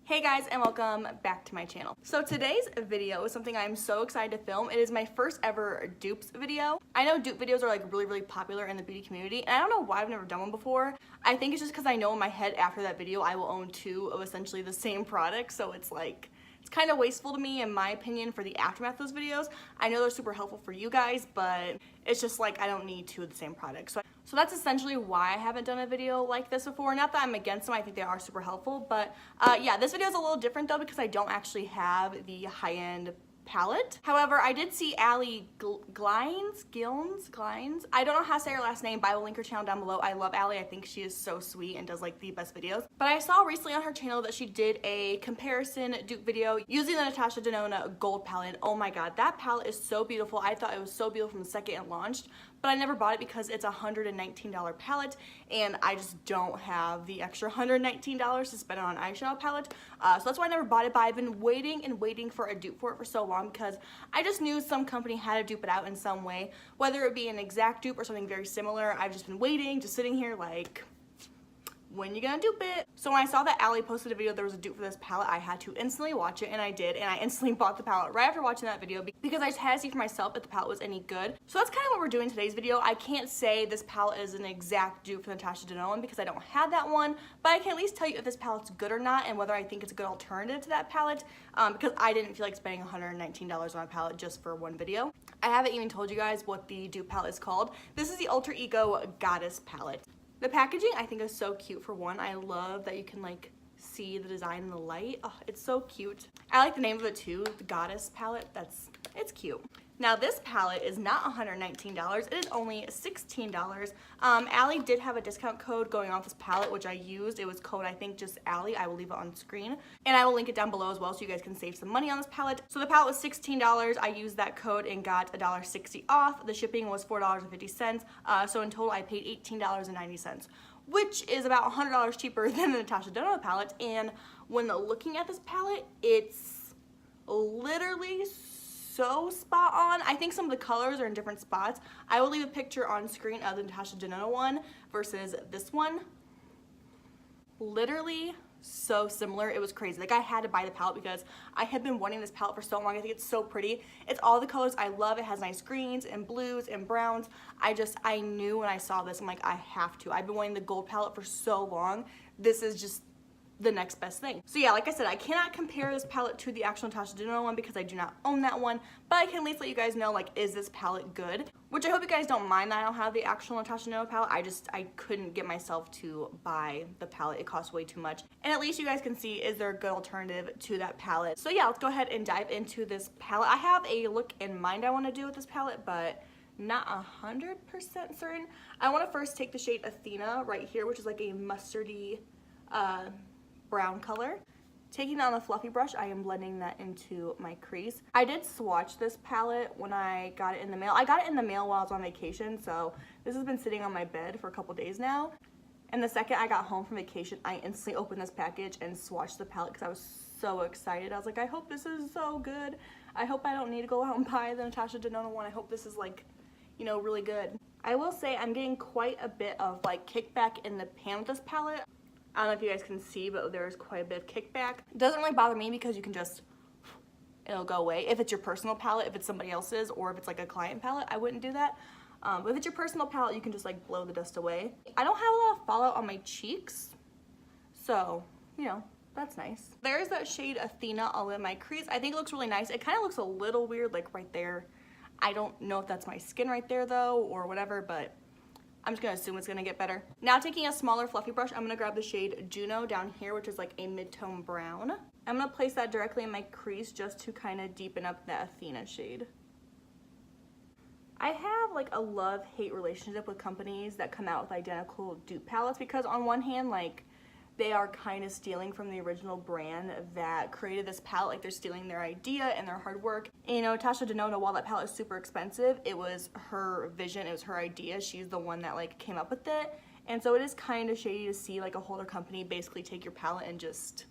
Hey guys, and welcome back to my channel. So today's video is something I'm so excited to film. It is my first ever dupes video. I know dupe videos are like really popular in the beauty community, and I don't know why I've never done one before. I think it's just because I know in my head after that video I will own two of essentially the same product, so it's like it's kind of wasteful to me in my opinion for the aftermath of those videos. I know they're super helpful for you guys, but it's just like I don't need two of the same product. So that's essentially why I haven't done a video like this before. Not that I'm against them, I think they are super helpful, but yeah, this video is a little different though because I don't actually have the high-end palette. However, I did see Glines. I don't know how to say her last name, but I will link her channel down below. I love Ally. I think she is so sweet and does like the best videos. But I saw recently on her channel that she did a comparison dupe video using the Natasha Denona Gold Palette. Oh my god, that palette is so beautiful. I thought it was so beautiful from the second it launched, but I never bought it because it's a $119 palette and I just don't have the extra $119 to spend on an eyeshadow palette. So that's why I never bought it, but I've been waiting for a dupe for it for so long because I just knew some company had to dupe it out in some way, whether it be an exact dupe or something very similar. I've just been waiting, just sitting here like, when you gonna dupe it? So when I saw that Ally posted a video there was a dupe for this palette, I had to instantly watch it, and I did, and I instantly bought the palette right after watching that video because I just had to see for myself if the palette was any good. So that's kind of what we're doing in today's video. I can't say this palette is an exact dupe for Natasha Denona because I don't have that one, but I can at least tell you if this palette's good or not and whether I think it's a good alternative to that palette because I didn't feel like spending $119 on a palette just for one video. I haven't even told you guys what the dupe palette is called. This is the Alter Ego Goddess palette. The packaging I think is so cute for one. I love that you can like see the design in the light. Oh, it's so cute. I like the name of it too, the Goddess palette. It's cute. Now this palette is not $119, it is only $16. Ally did have a discount code going on with this palette, which I used. It was code, I think, just Ally. I will leave it on screen. And I will link it down below as well so you guys can save some money on this palette. So the palette was $16. I used that code and got $1.60 off. The shipping was $4.50. So in total I paid $18.90. Which is about $100 cheaper than the Natasha Denona palette. And when looking at this palette, it's literally so spot on. I think some of the colors are in different spots. I will leave a picture on screen of the Natasha Denona one versus this one. Literally so similar. It was crazy. Like I had to buy the palette because I had been wanting this palette for so long. I think it's so pretty. It's all the colors I love. It has nice greens and blues and browns. I knew when I saw this, I'm like, I have to. I've been wanting the gold palette for so long. This is just the next best thing. So yeah, like I said, I cannot compare this palette to the actual Natasha Denona one because I do not own that one, but I can at least let you guys know, like, is this palette good? Which I hope you guys don't mind that I don't have the actual Natasha Denona palette. I couldn't get myself to buy the palette. It costs way too much. And at least you guys can see, is there a good alternative to that palette? So yeah, let's go ahead and dive into this palette. I have a look in mind I want to do with this palette, but not 100% certain. I want to first take the shade Athena right here, which is like a mustardy, brown color. Taking on the fluffy brush, I am blending that into my crease. I did swatch this palette when I got it in the mail. I got it in the mail while I was on vacation, so this has been sitting on my bed for a couple days now. And the second I got home from vacation, I instantly opened this package and swatched the palette because I was so excited. I was like, I hope this is so good. I hope I don't need to go out and buy the Natasha Denona one. I hope this is like, you know, really good. I will say I'm getting quite a bit of like kickback in the pan with this palette. I don't know if you guys can see, but there's quite a bit of kickback. It doesn't really bother me because you can just, it'll go away. If it's your personal palette, if it's somebody else's, or if it's like a client palette, I wouldn't do that. But if it's your personal palette, you can just like blow the dust away. I don't have a lot of fallout on my cheeks, so, you know, that's nice. There's that shade Athena all in my crease. I think it looks really nice. It kind of looks a little weird, like right there. I don't know if that's my skin right there though, or whatever, but I'm just gonna assume it's gonna get better. Now taking a smaller fluffy brush, I'm gonna grab the shade Juno down here, which is like a mid-tone brown. I'm gonna place that directly in my crease just to kind of deepen up that Athena shade. I have like a love-hate relationship with companies that come out with identical dupe palettes because on one hand, like, they are kind of stealing from the original brand that created this palette. Like they're stealing their idea and their hard work. And, you know, Natasha Denona, while that palette is super expensive, it was her vision, it was her idea. She's the one that like came up with it. And so it is kind of shady to see like a whole other company basically take your palette and just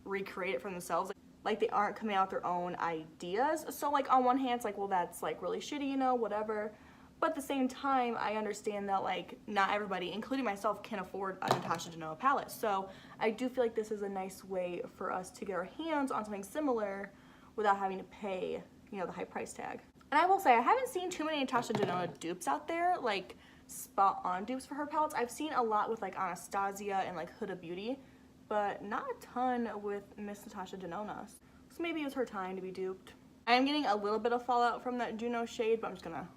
recreate it for themselves. Like they aren't coming out with their own ideas. So like on one hand, it's like, well, that's like really shitty, you know, whatever. But at the same time, I understand that like not everybody, including myself, can afford a Natasha Denona palette. So I do feel like this is a nice way for us to get our hands on something similar without having to pay, you know, the high price tag. And I will say, I haven't seen too many Natasha Denona dupes out there, like spot on dupes for her palettes. I've seen a lot with like Anastasia and like Huda Beauty, but not a ton with Miss Natasha Denona. So maybe it was her time to be duped. I am getting a little bit of fallout from that Juno shade, but I'm just gonna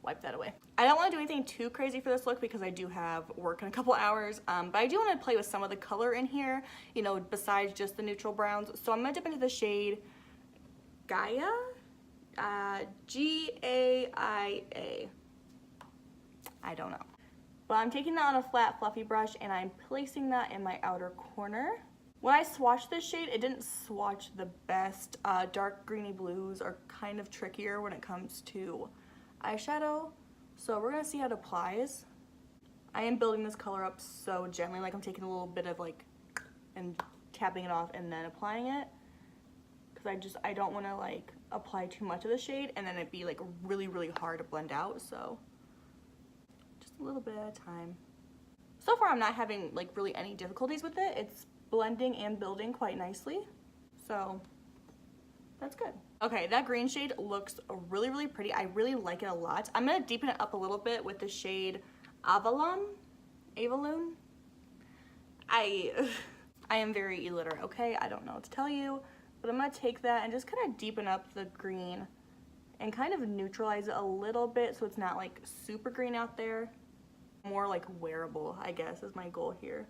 wipe that away. I don't want to do anything too crazy for this look because I do have work in a couple hours, but I do want to play with some of the color in here, you know, besides just the neutral browns. So I'm going to dip into the shade Gaia, G-A-I-A. I don't know. But I'm taking that on a flat, fluffy brush, and I'm placing that in my outer corner. When I swatched this shade, it didn't swatch the best. Dark greeny blues are kind of trickier when it comes to eyeshadow, so we're gonna see how it applies. I am building this color up so gently, like I'm taking a little bit of like and tapping it off and then applying it, because I don't want to like apply too much of the shade and then it'd be like really hard to blend out. So just a little bit at a time. So far I'm not having like really any difficulties with it. It's blending and building quite nicely, so that's good. Okay, that green shade looks really pretty. I really like it a lot. I'm gonna deepen it up a little bit with the shade Avalon. I am very illiterate, okay? I don't know what to tell you, but I'm gonna take that and just kind of deepen up the green and kind of neutralize it a little bit so it's not like super green out there. More like wearable, I guess, is my goal here.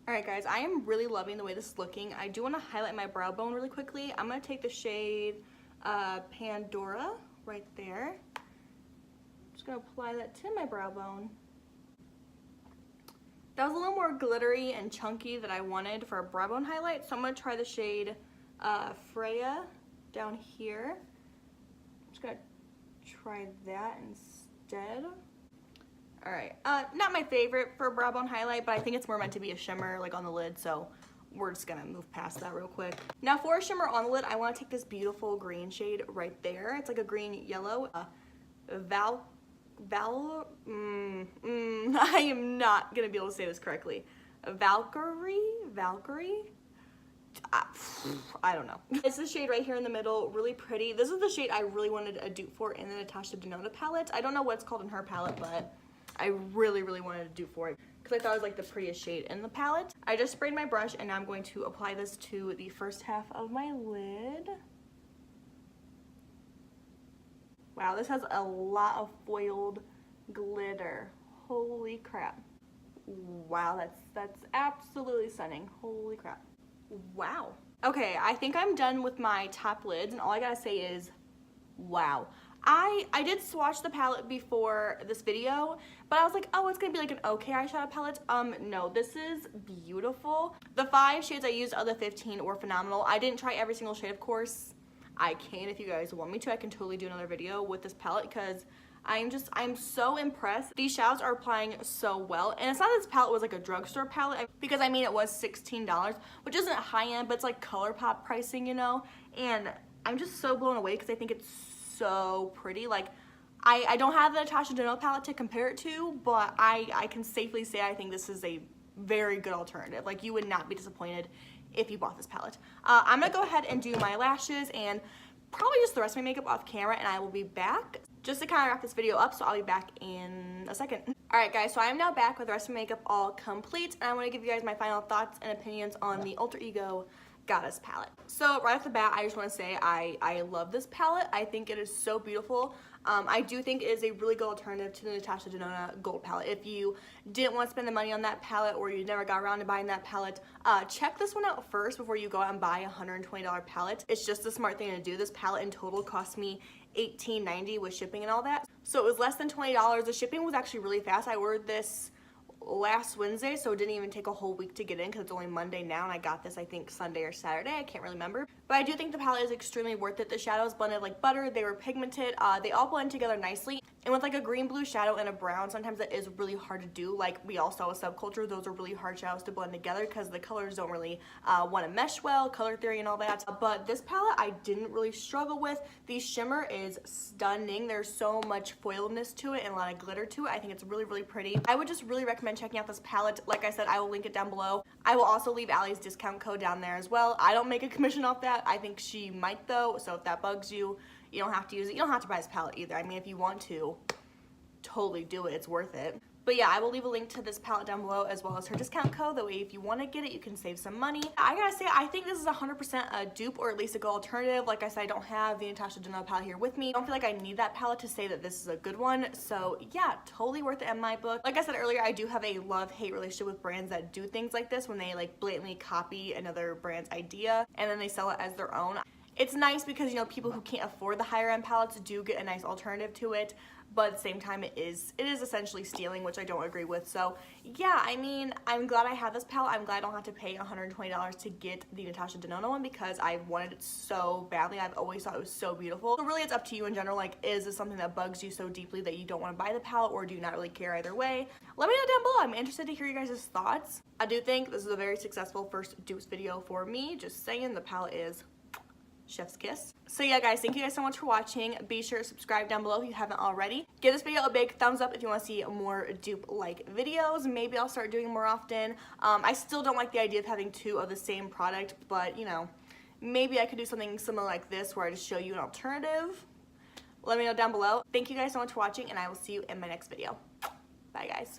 Alright guys, I am really loving the way this is looking. I do want to highlight my brow bone really quickly. I'm going to take the shade Pandora right there. I'm just going to apply that to my brow bone. That was a little more glittery and chunky than I wanted for a brow bone highlight, so I'm going to try the shade Freya down here. I'm just going to try that instead. Alright, not my favorite for a brow bone highlight, but I think it's more meant to be a shimmer like on the lid, so we're just gonna move past that real quick. Now for a shimmer on the lid, I want to take this beautiful green shade right there. It's like a green yellow. I am not gonna be able to say this correctly. Valkyrie? I don't know. It's the shade right here in the middle, really pretty. This is the shade I really wanted a dupe for in the Natasha Denona palette. I don't know what it's called in her palette, but I really wanted to do for it because I thought it was like the prettiest shade in the palette. I just sprayed my brush and now I'm going to apply this to the first half of my lid. Wow, this has a lot of foiled glitter. Holy crap. Wow, that's absolutely stunning. Holy crap. Wow. Okay, I think I'm done with my top lids and all I gotta say is wow. I did swatch the palette before this video, but I was like, oh, it's gonna be like an okay eyeshadow palette. No, this is beautiful. The 5 shades I used out of the 15 were phenomenal. I didn't try every single shade, of course. I can if you guys want me to. I can totally do another video with this palette because I'm so impressed. These shadows are applying so well, and it's not that this palette was like a drugstore palette, because I mean it was $16, which isn't high end, but it's like ColourPop pricing, you know, and I'm just so blown away because I think it's so pretty. Like I don't have the Natasha Denona palette to compare it to, but I can safely say I think this is a very good alternative. Like you would not be disappointed if you bought this palette. I'm gonna go ahead and do my lashes and probably just the rest of my makeup off camera, and I will be back just to kind of wrap this video up, so I'll be back in a second. Alright guys, so I am now back with the rest of my makeup all complete, and I want to give you guys my final thoughts and opinions on the Alter Ego Goddess palette. So right off the bat, I just want to say I love this palette. I think it is so beautiful. I do think it is a really good alternative to the Natasha Denona Gold palette. If you didn't want to spend the money on that palette, or you never got around to buying that palette, check this one out first before you go out and buy a $120 palette. It's just a smart thing to do. This palette in total cost me $18.90 with shipping and all that. So it was less than $20. The shipping was actually really fast. I ordered this last Wednesday, so it didn't even take a whole week to get in because it's only Monday now, and I got this I think Sunday or Saturday. I can't really remember, but I do think the palette is extremely worth it. The shadows blended like butter. They were pigmented. They all blend together nicely, And with like a green blue shadow and a brown, sometimes that is really hard to do. Like we all saw with Subculture, those are really hard shadows to blend together because the colors don't really want to mesh well, color theory and all that. But this palette I didn't really struggle with. The shimmer is stunning. There's so much foiledness to it and a lot of glitter to it. I think it's really, really pretty. I would just really recommend checking out this palette. Like I said, I will link it down below. I will also leave Ally's discount code down there as well. I don't make a commission off that. I think she might though, so if that bugs you, you don't have to use it. You don't have to buy this palette either. I mean, if you want to, totally do it. It's worth it. But yeah, I will leave a link to this palette down below as well as her discount code. That way, if you want to get it, you can save some money. I gotta say, I think this is 100% a dupe or at least a good alternative. Like I said, I don't have the Natasha Denona palette here with me. I don't feel like I need that palette to say that this is a good one. So yeah, totally worth it in my book. Like I said earlier, I do have a love-hate relationship with brands that do things like this when they like blatantly copy another brand's idea and then they sell it as their own. It's nice because, you know, people who can't afford the higher end palettes do get a nice alternative to it, but at the same time it is essentially stealing, which I don't agree with. So yeah, I mean, I'm glad I have this palette. I'm glad I don't have to pay $120 to get the Natasha Denona one because I wanted it so badly. I've always thought it was so beautiful. So really it's up to you in general. Like, is this something that bugs you so deeply that you don't want to buy the palette, or do you not really care either way? Let me know down below. I'm interested to hear you guys' thoughts. I do think this is a very successful first dupes video for me. Just saying, the palette is chef's kiss. So yeah guys, thank you guys so much for watching. Be sure to subscribe down below if you haven't already. Give this video a big thumbs up if you want to see more dupe like videos. Maybe I'll start doing more often. I still don't like the idea of having two of the same product, but you know, maybe I could do something similar like this where I just show you an alternative. Let me know down below. Thank you guys so much for watching, and I will see you in my next video. Bye guys.